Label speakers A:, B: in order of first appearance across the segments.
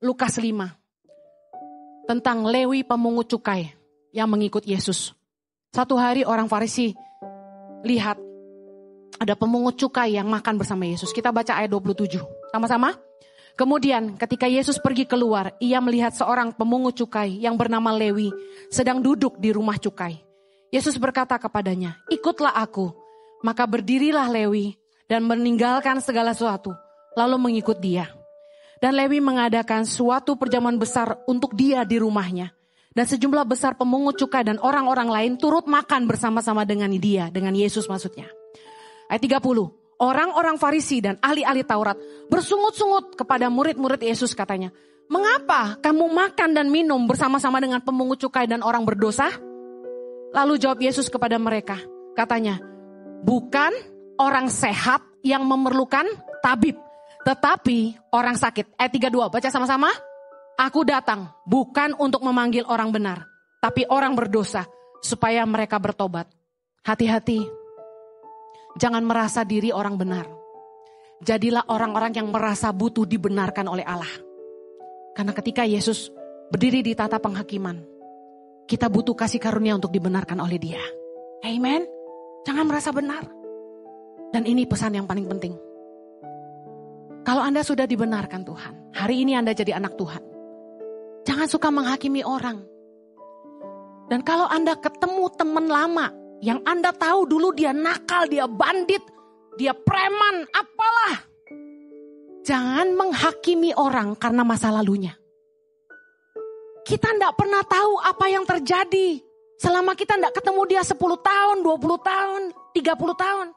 A: Lukas 5. Tentang Lewi pemungut cukai yang mengikut Yesus. Satu hari orang Farisi lihat ada pemungut cukai yang makan bersama Yesus. Kita baca ayat 27. Sama-sama. Kemudian ketika Yesus pergi keluar, ia melihat seorang pemungut cukai yang bernama Lewi sedang duduk di rumah cukai. Yesus berkata kepadanya, ikutlah aku. Maka berdirilah Lewi dan meninggalkan segala sesuatu, lalu mengikut dia. Dan Lewi mengadakan suatu perjamuan besar untuk dia di rumahnya. Dan sejumlah besar pemungut cukai dan orang-orang lain turut makan bersama-sama dengan dia, dengan Yesus maksudnya. Ayat 30, orang-orang Farisi dan ahli-ahli Taurat bersungut-sungut kepada murid-murid Yesus katanya, mengapa kamu makan dan minum bersama-sama dengan pemungut cukai dan orang berdosa? Lalu jawab Yesus kepada mereka, katanya, bukan orang sehat yang memerlukan tabib, tetapi orang sakit. Ayat 32, baca sama-sama. Aku datang bukan untuk memanggil orang benar, tapi orang berdosa supaya mereka bertobat. Hati-hati, jangan merasa diri orang benar. Jadilah orang-orang yang merasa butuh dibenarkan oleh Allah. Karena ketika Yesus berdiri di tata penghakiman, kita butuh kasih karunia untuk dibenarkan oleh Dia. Amen. Jangan merasa benar. Dan ini pesan yang paling penting. Kalau Anda sudah dibenarkan Tuhan, hari ini Anda jadi anak Tuhan. Jangan suka menghakimi orang. Dan kalau Anda ketemu teman lama yang Anda tahu dulu dia nakal, dia bandit, dia preman, apalah. Jangan menghakimi orang karena masa lalunya. Kita tidak pernah tahu apa yang terjadi selama kita tidak ketemu dia 10 tahun, 20 tahun, 30 tahun.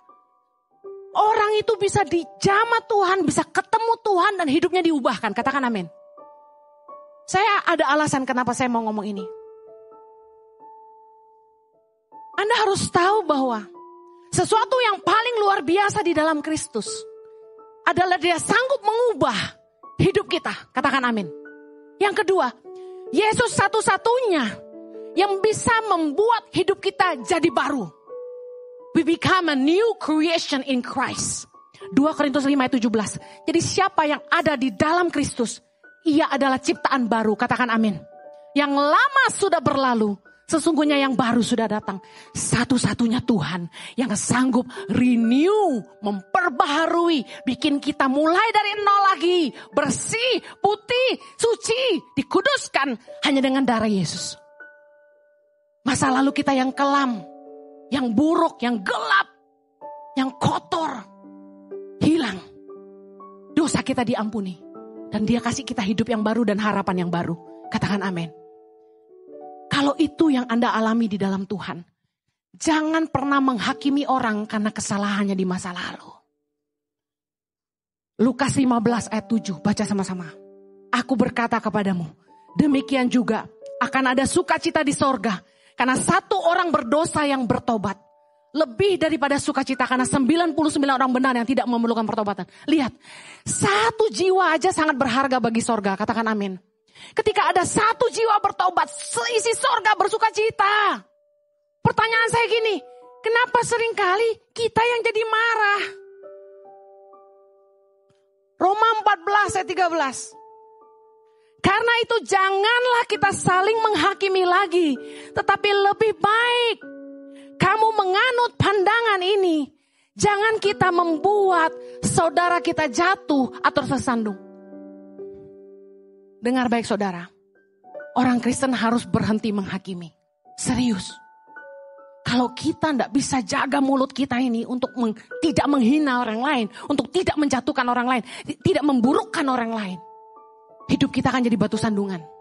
A: Orang itu bisa dijamah Tuhan, bisa ketemu Tuhan dan hidupnya diubahkan. Katakan amin. Saya ada alasan kenapa saya mau ngomong ini. Anda harus tahu bahwa sesuatu yang paling luar biasa di dalam Kristus adalah Dia sanggup mengubah hidup kita. Katakan amin. Yang kedua, Yesus satu-satunya yang bisa membuat hidup kita jadi baru. We become a new creation in Christ. 2 Korintus 5 ayat 17. Jadi siapa yang ada di dalam Kristus, ia adalah ciptaan baru. Katakan amin. Yang lama sudah berlalu, sesungguhnya yang baru sudah datang. Satu-satunya Tuhan yang sanggup renew, memperbaharui, bikin kita mulai dari nol lagi. Bersih, putih, suci, dikuduskan hanya dengan darah Yesus. Masa lalu kita yang kelam, yang buruk, yang gelap, yang kotor, hilang. Dosa kita diampuni. Dan Dia kasih kita hidup yang baru dan harapan yang baru. Katakan amin. Kalau itu yang Anda alami di dalam Tuhan, jangan pernah menghakimi orang karena kesalahannya di masa lalu. Lukas 15 ayat 7, baca sama-sama. Aku berkata kepadamu, demikian juga akan ada sukacita di sorga. Karena satu orang berdosa yang bertobat. Lebih daripada sukacita karena 99 orang benar yang tidak memerlukan pertobatan. Lihat, satu jiwa aja sangat berharga bagi sorga. Katakan amin. Ketika ada satu jiwa bertobat, seisi sorga bersukacita. Pertanyaan saya gini, kenapa seringkali kita yang jadi marah? Roma 14 ayat 13. Karena itu janganlah kita saling menghakimi lagi, tetapi lebih baik kamu menganut pandangan ini. Jangan kita membuat saudara kita jatuh atau tersandung. Dengar baik saudara, orang Kristen harus berhenti menghakimi. Serius. Kalau kita tidak bisa jaga mulut kita ini untuk tidak menghina orang lain, untuk tidak menjatuhkan orang lain, tidak memburukkan orang lain, hidup kita akan jadi batu sandungan.